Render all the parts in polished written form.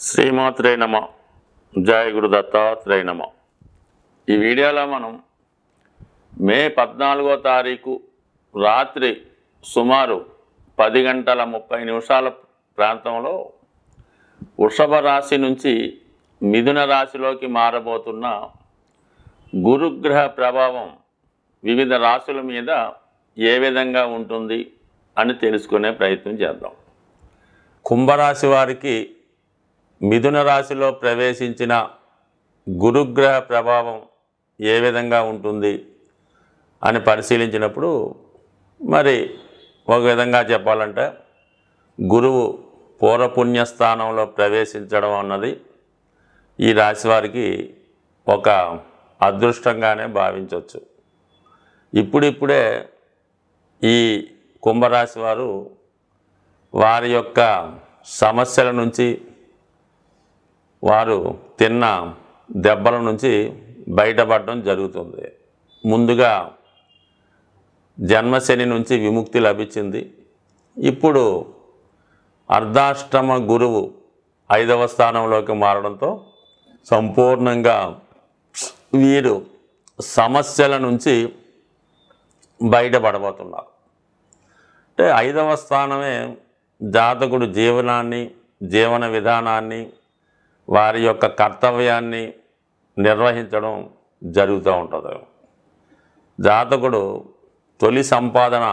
శ్రీమాత్రే నమ. జయ గురు దత్తాత్రేయ నమ. ఈ వీడియోలో మనం మే 14వ తారీఖు రాత్రి సుమారు 10:30 ప్రాంతంలో వృషభ రాశి నుంచి మిథున రాశిలోకి మారబోతున్న గురుగ్రహ ప్రభావం వివిధ రాశుల మీద ఏ విధంగా ఉంటుంది అని తెలుసుకునే ప్రయత్నం చేద్దాం. కుంభరాశి వారికి మిథున రాశిలో ప్రవేశించిన గురుగ్రహ ప్రభావం ఏ విధంగా ఉంటుంది అని పరిశీలించినప్పుడు మరి ఒక విధంగా చెప్పాలంటే గురువు పూర్వపుణ్యస్థానంలో ప్రవేశించడం అన్నది ఈ రాశి వారికి ఒక అదృష్టంగానే భావించవచ్చు. ఇప్పుడిప్పుడే ఈ కుంభరాశి వారు వారి యొక్క సమస్యల నుంచి వారు తిన్న దెబ్బల నుంచి బయటపడడం జరుగుతుంది. ముందుగా జన్మశని నుంచి విముక్తి లభించింది. ఇప్పుడు అర్ధాష్టమ గురువు 5వ స్థానంలోకి మారడంతో సంపూర్ణంగా వీరు సమస్యల నుంచి బయటపడబోతున్నారు. అంటే 5వ స్థానమే జాతకుడు జీవనాన్ని, జీవన విధానాన్ని, వారి యొక్క కర్తవ్యాన్ని నిర్వహించడం జరుగుతూ ఉంటుంది. జాతకుడు తొలి సంపాదన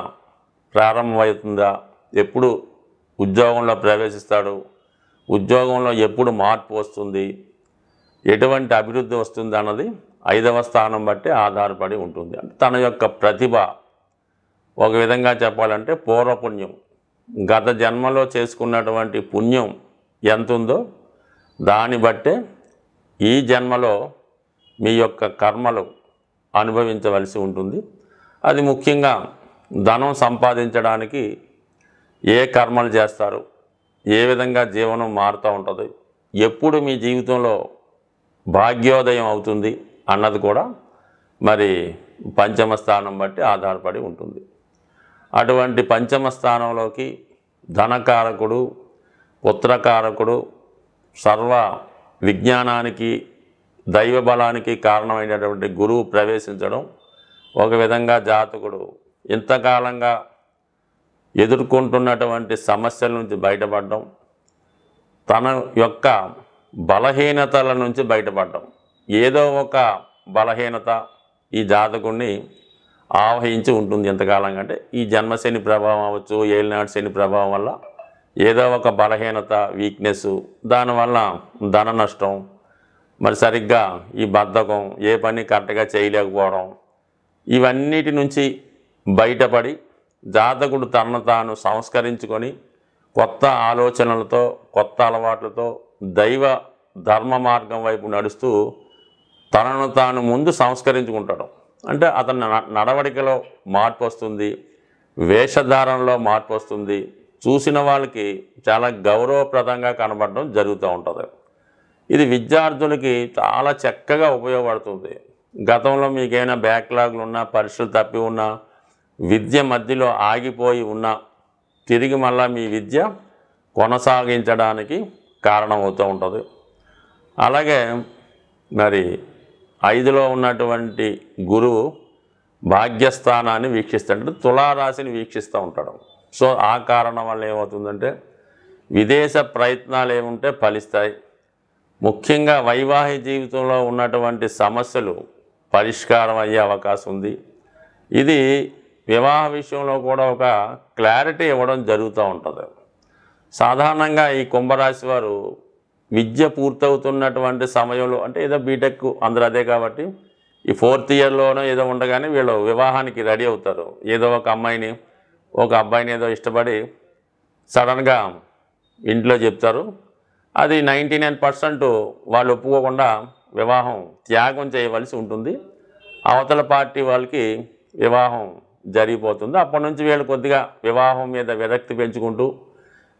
ప్రారంభమవుతుందా, ఎప్పుడు ఉద్యోగంలో ప్రవేశిస్తాడు, ఉద్యోగంలో ఎప్పుడు మార్పు వస్తుంది, ఎటువంటి అభివృద్ధి వస్తుంది అన్నది 5వ స్థానం బట్టి ఆధారపడి ఉంటుంది. అంటే తన యొక్క ప్రతిభ, ఒక విధంగా చెప్పాలంటే పూర్వపుణ్యం, గత జన్మలో చేసుకున్నటువంటి పుణ్యం ఎంత ఉందో దాన్ని బట్టే ఈ జన్మలో మీ యొక్క కర్మలు అనుభవించవలసి ఉంటుంది. అది ముఖ్యంగా ధనం సంపాదించడానికి ఏ కర్మలు చేస్తారు, ఏ విధంగా జీవనం మారుతూ ఉంటుంది, ఎప్పుడు మీ జీవితంలో భాగ్యోదయం అవుతుంది అన్నది కూడా మరి పంచమ స్థానం బట్టి ఆధారపడి ఉంటుంది. అటువంటి పంచమ స్థానంలోకి ధనకారకుడు, పుత్రకారకుడు, సర్వ విజ్ఞానానికి, దైవ బలానికి కారణమైనటువంటి గురువు ప్రవేశించడం ఒక విధంగా జాతకుడు ఇంతకాలంగా ఎదుర్కొంటున్నటువంటి సమస్యల నుంచి బయటపడడం, తన యొక్క బలహీనతల నుంచి బయటపడడం, ఏదో ఒక బలహీనత ఈ జాతకుడిని ఆవహించి ఉంటుంది ఎంతకాలంగా. అంటే ఈ జన్మశని ప్రభావం అవ్వచ్చు, ఏలినాటి శని ప్రభావం వల్ల ఏదో ఒక బలహీనత, వీక్నెస్, దానివల్ల ధన నష్టం, మరి సరిగ్గా ఈ బద్ధకం, ఏ పని కరెక్ట్గా చేయలేకపోవడం, ఇవన్నిటి నుంచి బయటపడి జాతకుడు తనను తాను సంస్కరించుకొని కొత్త ఆలోచనలతో, కొత్త అలవాట్లతో దైవ ధర్మ మార్గం వైపు నడుస్తూ తనను తాను ముందు సంస్కరించుకుంటాడు. అంటే అతని నడవడికలో మార్పు వస్తుంది, వేషధారణలో మార్పు వస్తుంది, చూసిన వాళ్ళకి చాలా గౌరవప్రదంగా కనబడడం జరుగుతూ ఉంటుంది. ఇది విద్యార్థులకి చాలా చక్కగా ఉపయోగపడుతుంది. గతంలో మీకైనా బ్యాక్లాగ్లు ఉన్నా, పరీక్షలు తప్పి ఉన్నా, విద్య మధ్యలో ఆగిపోయి ఉన్నా తిరిగి మళ్ళీ మీ విద్య కొనసాగించడానికి కారణమవుతూ ఉంటుంది. అలాగే మరి 5లో ఉన్నటువంటి గురువు భాగ్యస్థానాన్ని వీక్షిస్తాడు, తులారాశిని వీక్షిస్తూ ఉంటాడు. సో ఆ కారణం వల్ల ఏమవుతుందంటే విదేశ ప్రయత్నాలు ఏముంటే ఫలిస్తాయి. ముఖ్యంగా వైవాహిక జీవితంలో ఉన్నటువంటి సమస్యలు పరిష్కారం అయ్యే అవకాశం ఉంది. ఇది వివాహ విషయంలో కూడా ఒక క్లారిటీ ఇవ్వడం జరుగుతూ ఉంటుంది. సాధారణంగా ఈ కుంభరాశి వారు విద్య పూర్తవుతున్నటువంటి సమయంలో, అంటే ఏదో బీటెక్ అందరూ అదే కాబట్టి ఈ 4th ఇయర్లోనో ఏదో ఉండగానే వీళ్ళు వివాహానికి రెడీ అవుతారు. ఏదో ఒక అమ్మాయిని, ఒక అబ్బాయిని ఏదో ఇష్టపడి సడన్గా ఇంట్లో చెప్తారు. అది 99% వాళ్ళు ఒప్పుకోకుండా వివాహం త్యాగం చేయవలసి ఉంటుంది. అవతల పార్టీ వాళ్ళకి వివాహం జరిగిపోతుంది. అప్పటి నుంచి వీళ్ళు కొద్దిగా వివాహం మీద విరక్తి పెంచుకుంటూ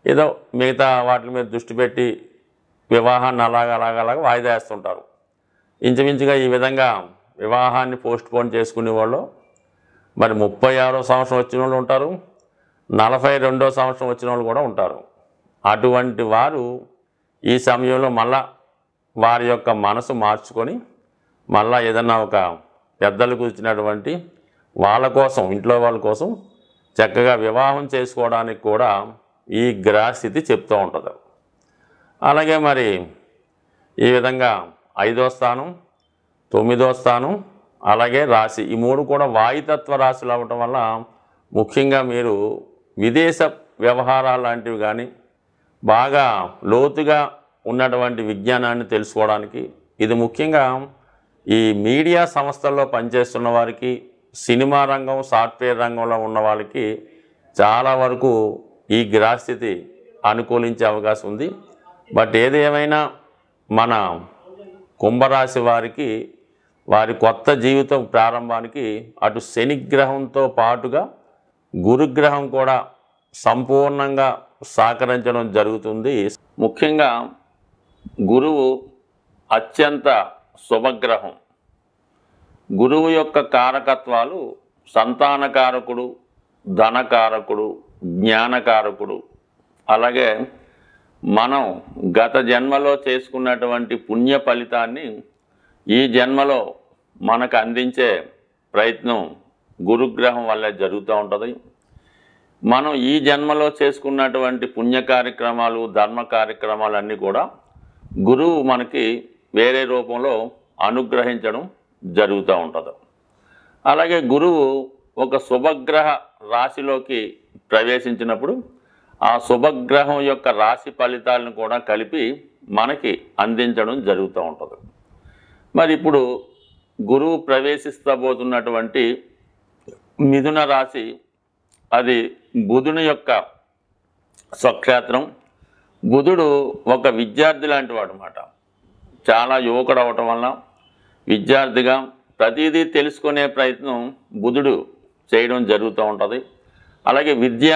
ఏదో మిగతా వాటి మీద దృష్టి పెట్టి వివాహాన్ని అలాగ వాయిదా వేస్తుంటారు. ఇంచుమించుగా ఈ విధంగా వివాహాన్ని పోస్ట్పోన్ చేసుకునే వాళ్ళు మరి 36వ సంవత్సరం వచ్చిన వాళ్ళు ఉంటారు, 42వ సంవత్సరం వచ్చిన వాళ్ళు కూడా ఉంటారు. అటువంటి వారు ఈ సమయంలో మళ్ళా వారి యొక్క మనసు మార్చుకొని మళ్ళా ఏదన్నా ఒక పెద్దలు కూర్చున్నటువంటి వాళ్ళ కోసం, ఇంట్లో వాళ్ళ కోసం చక్కగా వివాహం చేసుకోవడానికి కూడా ఈ గ్రహస్థితి చెప్తూ ఉంటుంది. అలాగే మరి ఈ విధంగా 5వ స్థానం, 9వ స్థానం, అలాగే రాశి, ఈ 3 కూడా వాయుతత్వ రాశులు అవ్వటం వల్ల ముఖ్యంగా మీరు విదేశ వ్యవహారాలు లాంటివి కానీ బాగా లోతుగా ఉన్నటువంటి విజ్ఞానాన్ని తెలుసుకోవడానికి, ఇది ముఖ్యంగా ఈ మీడియా సంస్థల్లో పనిచేస్తున్న వారికి, సినిమా రంగం, సాఫ్ట్వేర్ రంగంలో ఉన్న వాళ్ళకి చాలా వరకు ఈ గ్రహస్థితి అనుకూలించే అవకాశం ఉంది. బట్ ఏది ఏమైనా మన కుంభరాశి వారికి వారి కొత్త జీవితం ప్రారంభానికి అటు శనిగ్రహంతో పాటుగా గురుగ్రహం కూడా సంపూర్ణంగా సహకరించడం జరుగుతుంది. ముఖ్యంగా గురువు అత్యంత శుభగ్రహం. గురువు యొక్క కారకత్వాలు సంతానకారకుడు, ధనకారకుడు, జ్ఞానకారకుడు. అలాగే మనం గత జన్మలో చేసుకున్నటువంటి పుణ్య ఫలితాన్ని ఈ జన్మలో మనకు అందించే ప్రయత్నం గురుగ్రహం వల్లే జరుగుతూ ఉంటుంది. మనం ఈ జన్మలో చేసుకున్నటువంటి పుణ్య కార్యక్రమాలు, ధర్మ కార్యక్రమాలు అన్నీ కూడా గురువు మనకి వేరే రూపంలో అనుగ్రహించడం జరుగుతూ ఉంటుంది. అలాగే గురువు ఒక శుభగ్రహ రాశిలోకి ప్రవేశించినప్పుడు ఆ శుభగ్రహం యొక్క రాశి ఫలితాలను కూడా కలిపి మనకి అందించడం జరుగుతూ ఉంటుంది. మరి ఇప్పుడు గురువు ప్రవేశిస్తబోతున్నటువంటి మిథున రాశి, అది బుధుని యొక్క స్వక్షేత్రం. బుధుడు ఒక విద్యార్థి లాంటి వాడు అన్నమాట. చాలా యువకుడు అవటం వల్ల విద్యార్థిగా ప్రతిదీ తెలుసుకునే ప్రయత్నం బుధుడు చేయడం జరుగుతూ ఉంటుంది. అలాగే విద్య,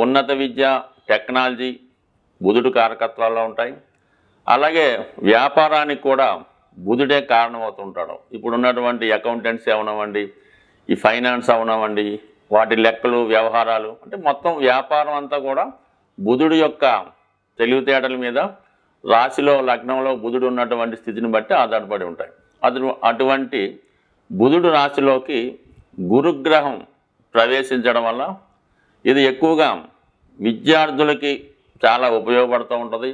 ఉన్నత విద్య, టెక్నాలజీ బుధుడు కారకత్వాల్లో ఉంటాయి. అలాగే వ్యాపారానికి కూడా బుధుడే కారణమవుతుంటాడు. ఇప్పుడు ఉన్నటువంటి అకౌంటెంట్స్ అవనవ్వండి, ఈ ఫైనాన్స్ అవనవ్వండి, వాటి లెక్కలు, వ్యవహారాలు, అంటే మొత్తం వ్యాపారం అంతా కూడా బుధుడు యొక్క తెలివితేటల మీద, రాశిలో లగ్నంలో బుధుడు ఉన్నటువంటి స్థితిని బట్టి ఆధారపడి ఉంటాయి. అటువంటి బుధుడు రాశిలోకి గురుగ్రహం ప్రవేశించడం వల్ల ఇది ఎక్కువగా విద్యార్థులకి చాలా ఉపయోగపడుతూ ఉంటుంది,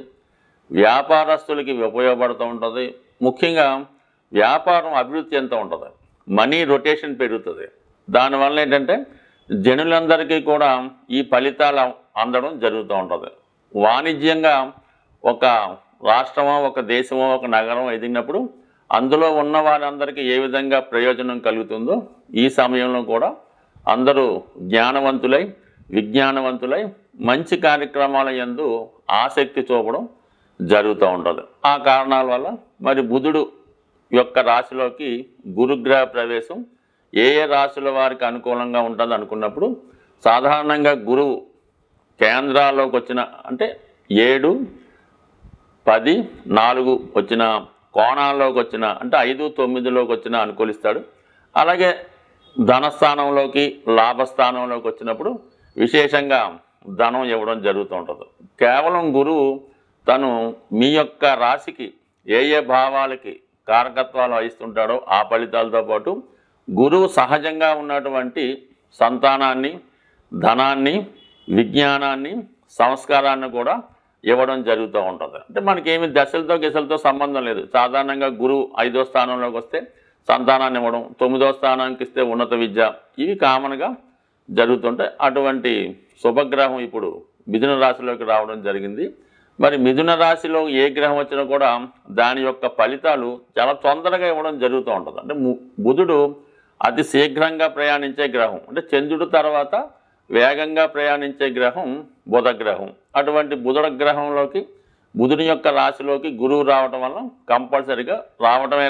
వ్యాపారస్తులకి ఉపయోగపడుతూ ఉంటుంది. ముఖ్యంగా వ్యాపారం అభివృద్ధి ఎంత ఉంటుంది, మనీ రొటేషన్ పెరుగుతుంది. దానివల్ల ఏంటంటే జనులందరికీ కూడా ఈ ఫలితాలు అందడం జరుగుతూ ఉంటుంది. వాణిజ్యంగా ఒక రాష్ట్రమో, ఒక దేశమో, ఒక నగరం ఎదిగినప్పుడు అందులో ఉన్న వారందరికీ ఏ విధంగా ప్రయోజనం కలుగుతుందో ఈ సమయంలో కూడా అందరూ జ్ఞానవంతులై, విజ్ఞానవంతులై మంచి కార్యక్రమాల యందు ఆసక్తి చూపడం జరుగుతూ ఉంటుంది. ఆ కారణాల వల్ల మరి బుధుడు యొక్క రాశిలోకి గురుగ్రహ ప్రవేశం ఏ ఏ రాశుల వారికి అనుకూలంగా ఉంటుంది అనుకున్నప్పుడు, సాధారణంగా గురువు కేంద్రాల్లోకి వచ్చిన, అంటే 7, 10, 4 వచ్చిన కోణాల్లోకి వచ్చిన, అంటే 5, 9లోకి వచ్చిన అనుకూలిస్తాడు. అలాగే ధనస్థానంలోకి, లాభస్థానంలోకి వచ్చినప్పుడు విశేషంగా ధనం ఇవ్వడం జరుగుతూ ఉంటుంది. కేవలం గురువు తను మీ యొక్క రాశికి ఏ ఏ భావాలకి కారకత్వాలు వహిస్తుంటాడో ఆ ఫలితాలతో పాటు గురువు సహజంగా ఉన్నటువంటి సంతానాన్ని, ధనాన్ని, విజ్ఞానాన్ని, సంస్కారాన్ని కూడా ఇవ్వడం జరుగుతూ ఉంటుంది. అంటే మనకేమి దశలతో గిశలతో సంబంధం లేదు. సాధారణంగా గురువు 5వ స్థానంలోకి వస్తే సంతానాన్ని ఇవ్వడం, 9వ స్థానానికి ఇస్తే ఉన్నత విద్య, ఇవి కామన్గా జరుగుతుంటాయి. అటువంటి శుభగ్రహం ఇప్పుడు మిథున రాశిలోకి రావడం జరిగింది. మరి మిథున రాశిలో ఏ గ్రహం వచ్చినా కూడా దాని యొక్క ఫలితాలు చాలా తొందరగా ఇవ్వడం జరుగుతూ ఉంటుంది. అంటే బుధుడు అతి శీఘ్రంగా ప్రయాణించే గ్రహం, అంటే చంద్రుడి తర్వాత వేగంగా ప్రయాణించే గ్రహం బుధగ్రహం. అటువంటి బుధగ్రహంలోకి, బుధుని యొక్క రాశిలోకి గురువు రావటం వల్ల కంపల్సరిగా రావటమే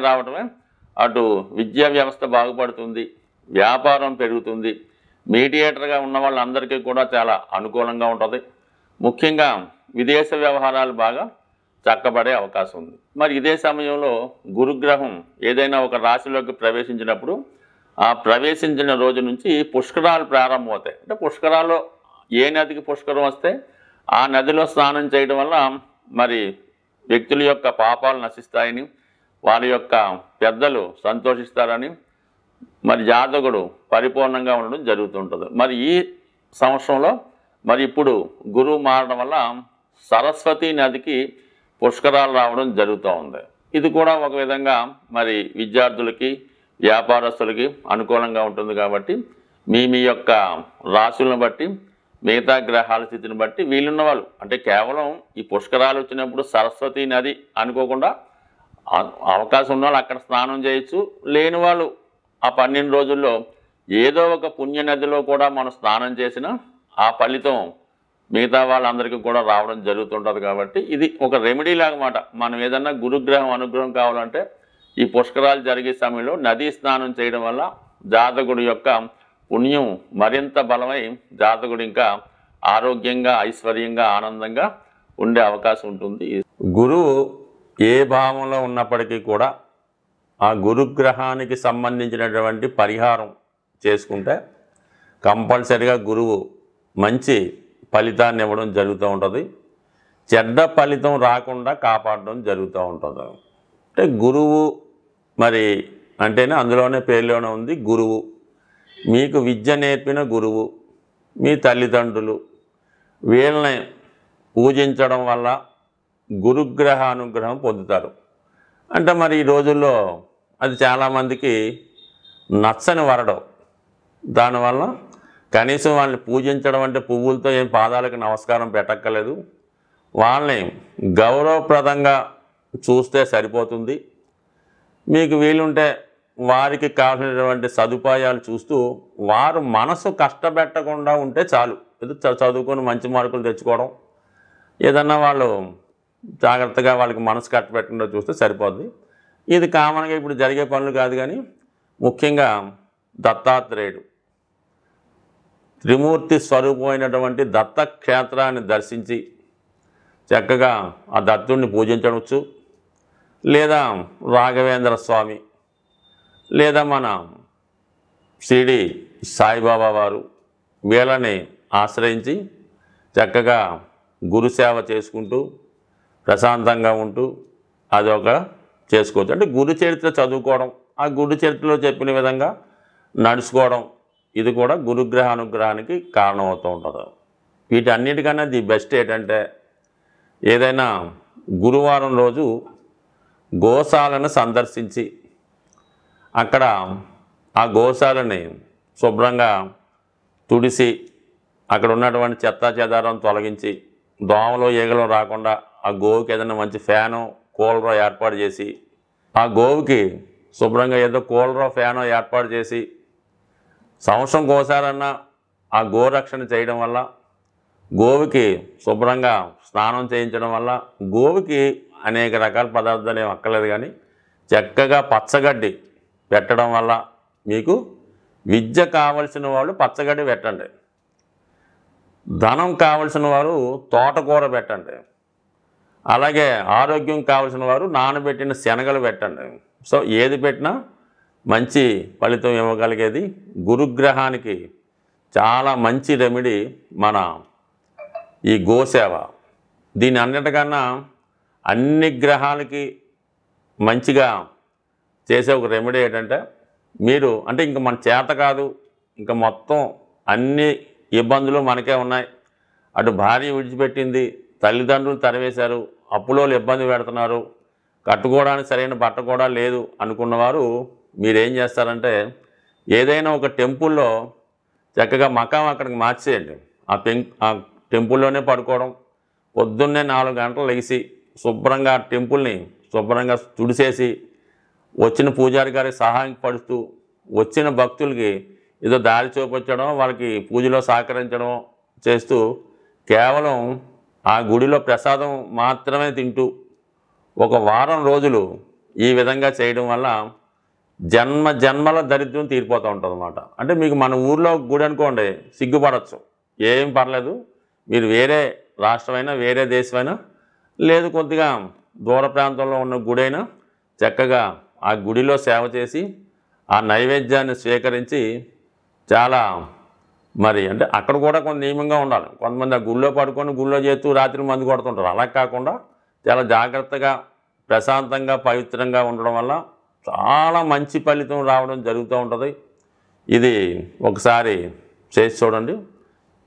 అటు విద్యా వ్యవస్థ బాగుపడుతుంది, వ్యాపారం పెరుగుతుంది, మీడియేటర్గా ఉన్న వాళ్ళందరికీ కూడా చాలా అనుకూలంగా ఉంటుంది. ముఖ్యంగా విదేశ వ్యవహారాలు బాగా చక్కబడే అవకాశం ఉంది. మరి ఇదే సమయంలో గురుగ్రహం ఏదైనా ఒక రాశిలోకి ప్రవేశించినప్పుడు ఆ ప్రవేశించిన రోజు నుంచి పుష్కరాలు ప్రారంభమవుతాయి. అంటే పుష్కరాల్లో ఏ నదికి పుష్కరం వస్తే ఆ నదిలో స్నానం చేయడం వల్ల మరి వ్యక్తుల యొక్క పాపాలు నశిస్తాయని, వారి యొక్క పెద్దలు సంతోషిస్తారని మరి జాతకుడు పరిపూర్ణంగా ఉండడం జరుగుతుంటుంది. మరి ఈ సంవత్సరంలో మరి ఇప్పుడు గురువు మారడం వల్ల సరస్వతి నదికి పుష్కరాలు రావడం జరుగుతూ ఉంది. ఇది కూడా ఒక విధంగా మరి విద్యార్థులకి, వ్యాపారస్తులకి అనుకూలంగా ఉంటుంది. కాబట్టి మీ యొక్క రాశులను బట్టి, మిగతా గ్రహాల స్థితిని బట్టి వీళ్ళున్న వాళ్ళు అంటే కేవలం ఈ పుష్కరాలు వచ్చినప్పుడు సరస్వతి నది అనుకోకుండా అవకాశం ఉన్న వాళ్ళు అక్కడ స్నానం చేయొచ్చు. లేని వాళ్ళు ఆ 12 రోజుల్లో ఏదో ఒక పుణ్య నదిలో కూడా మనం స్నానం చేసినా ఆ ఫలితం మిగతా వాళ్ళందరికీ కూడా రావడం జరుగుతుంటుంది. కాబట్టి ఇది ఒక రెమెడీ లాగమాట. మనం ఏదన్నా గురుగ్రహం అనుగ్రహం కావాలంటే ఈ పుష్కరాలు జరిగే సమయంలో నదీ స్నానం చేయడం వల్ల జాతకుడి యొక్క పుణ్యం మరింత బలమై జాతకుడు ఇంకా ఆరోగ్యంగా, ఐశ్వర్యంగా, ఆనందంగా ఉండే అవకాశం ఉంటుంది. గురువు ఏ భావంలో ఉన్నప్పటికీ కూడా ఆ గురుగ్రహానికి సంబంధించినటువంటి పరిహారం చేసుకుంటే కంపల్సరిగా గురువు మంచి ఫలితాన్ని ఇవ్వడం జరుగుతూ ఉంటుంది. చెడ్డ ఫలితం రాకుండా కాపాడడం జరుగుతూ ఉంటుంది. అంటే గురువు మరి అంటేనే అందులోనే పేరులోనే ఉంది గురువు. మీకు విద్య నేర్పిన గురువు, మీ తల్లిదండ్రులు, వీళ్ళని పూజించడం వల్ల గురుగ్రహ అనుగ్రహం పొందుతారు. అంటే మరి ఈ రోజుల్లో అది చాలామందికి నచ్చని వరడం. దానివల్ల కనీసం వాళ్ళని పూజించడం అంటే పువ్వులతో ఏం పాదాలకు నమస్కారం పెట్టక్కర్లేదు, వాళ్ళని గౌరవప్రదంగా చూస్తే సరిపోతుంది. మీకు వీలుంటే వారికి కావాల్సినటువంటి సదుపాయాలు చూస్తూ వారు మనసు కష్టపెట్టకుండా ఉంటే చాలు. ఏదో చదువుకొని మంచి మార్కులు తెచ్చుకోవడం, ఏదన్నా వాళ్ళు జాగ్రత్తగా వాళ్ళకి మనసు కష్టపెట్టకుండా చూస్తే సరిపోద్ది. ఇది కామన్గా ఇప్పుడు జరిగే పనులు కాదు. కానీ ముఖ్యంగా దత్తాత్రేయుడు త్రిమూర్తి స్వరూపమైనటువంటి దత్తక్షేత్రాన్ని దర్శించి చక్కగా ఆ దత్తుడిని పూజించవచ్చు. లేదా రాఘవేంద్ర స్వామి, లేదా మన షిరిడి సాయిబాబా వారు, వీళ్ళని ఆశ్రయించి చక్కగా గురుసేవ చేసుకుంటూ ప్రశాంతంగా ఉంటూ అదొక చేసుకోవచ్చు. అంటే గురు చరిత్ర చదువుకోవడం, ఆ గురు చరిత్రలో చెప్పిన విధంగా నడుచుకోవడం, ఇది కూడా గురుగ్రహ అనుగ్రహానికి కారణమవుతూ ఉంటుంది. వీటన్నిటికన్నా ది బెస్ట్ ఏంటంటే ఏదైనా గురువారం రోజు గోశాలను సందర్శించి అక్కడ ఆ గోశాలని శుభ్రంగా తుడిసి అక్కడ ఉన్నటువంటి చెత్తా చెదారం తొలగించి దోమలు ఈగలు రాకుండా ఆ గోవుకి ఏదైనా మంచి ఫ్యాను, కూలరో ఏర్పాటు చేసి ఆ గోవుకి శుభ్రంగా ఏదో కూలరో ఫ్యానో ఏర్పాటు చేసి సంవత్సరం కోసారన్నా ఆ గోరక్షణ చేయడం వల్ల, గోవుకి శుభ్రంగా స్నానం చేయించడం వల్ల, గోవుకి అనేక రకాల పదార్థాలు ఏమి అక్కర్లేదు కానీ చక్కగా పచ్చగడ్డి పెట్టడం వల్ల మీకు విద్య కావలసిన వాళ్ళు పచ్చగడ్డి పెట్టండి, ధనం కావలసిన వారు తోటకూర పెట్టండి, అలాగే ఆరోగ్యం కావలసిన వారు నానబెట్టిన శనగలు పెట్టండి. సో ఏది పెట్టినా మంచి ఫలితం ఇవ్వగలిగేది గురుగ్రహానికి చాలా మంచి రెమెడీ మన ఈ గోసేవ. దీని అన్నిటికన్నా అన్ని గ్రహాలకి మంచిగా చేసే ఒక రెమెడీ ఏంటంటే మీరు అంటే ఇంక మన చేత కాదు, ఇంకా మొత్తం అన్ని ఇబ్బందులు మనకే ఉన్నాయి, అటు భార్య విడిచిపెట్టింది, తల్లిదండ్రులు తరివేశారు, అప్పులోళ్ళు ఇబ్బంది పెడుతున్నారు, కట్టుకోవడానికి సరైన బట్ట కూడా లేదు అనుకున్నవారు మీరేం చేస్తారంటే ఏదైనా ఒక టెంపుల్లో చక్కగా మకాం అక్కడికి మార్చేయండి. ఆ టెంపుల్లోనే పడుకోవడం, పొద్దున్నే 4 గంటలు లెగిసి శుభ్రంగా టెంపుల్ని శుభ్రంగా తుడిసేసి వచ్చిన పూజారి గారికి సహాయం పడుతూ వచ్చిన భక్తులకి ఏదో దారి చూపించడం, వాళ్ళకి పూజలో సహకరించడం చేస్తూ కేవలం ఆ గుడిలో ప్రసాదం మాత్రమే తింటూ ఒక వారం రోజులు ఈ విధంగా చేయడం వల్ల జన్మల దరిద్రం తీరిపోతూ ఉంటుంది అన్నమాట. అంటే మీకు మన ఊర్లో గుడి అనుకోండి, సిగ్గుపడవచ్చు, ఏం పర్లేదు, మీరు వేరే రాష్ట్రమైనా వేరే దేశమైనా లేదు కొద్దిగా దూర ప్రాంతంలో ఉన్న గుడి అయినా చక్కగా ఆ గుడిలో సేవ చేసి ఆ నైవేద్యాన్ని స్వీకరించి చాలా మరి అంటే అక్కడ కూడా కొంత నియమంగా ఉండాలి. కొంతమంది ఆ గుళ్ళో పడుకొని గుళ్ళో చేస్తూ రాత్రి మందు కొడుతుంటారు. అలా కాకుండా చాలా జాగ్రత్తగా ప్రశాంతంగా పవిత్రంగా ఉండడం వల్ల చాలా మంచి ఫలితం రావడం జరుగుతూ ఉంటుంది. ఇది ఒకసారి చేసి చూడండి.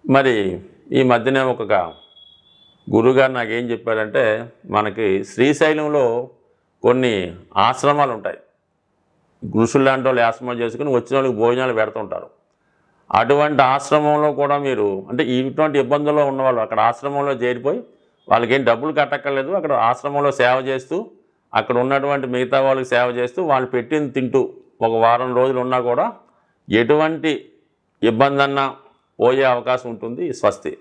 మరి ఈ మధ్యనే ఒక గురువుగారు నాకేం చెప్పారంటే, మనకి శ్రీశైలంలో కొన్ని ఆశ్రమాలు ఉంటాయి. ఋషులు లాంటి వాళ్ళు ఆశ్రమాలు చేసుకుని వచ్చిన వాళ్ళకి భోజనాలు పెడుతుంటారు. అటువంటి ఆశ్రమంలో కూడా మీరు అంటే ఇటువంటి ఇబ్బందుల్లో ఉన్నవాళ్ళు అక్కడ ఆశ్రమంలో చేరిపోయి వాళ్ళకేం డబ్బులు కట్టక్కర్లేదు, అక్కడ ఆశ్రమంలో సేవ చేస్తూ అక్కడ ఉన్నటువంటి మిగతా వాళ్ళకి సేవ చేస్తూ వాళ్ళు పెట్టింది తింటూ ఒక వారం రోజులు ఉన్నా కూడా ఎటువంటి ఇబ్బంది అన్నా పోయే అవకాశం ఉంటుంది. స్వస్తి.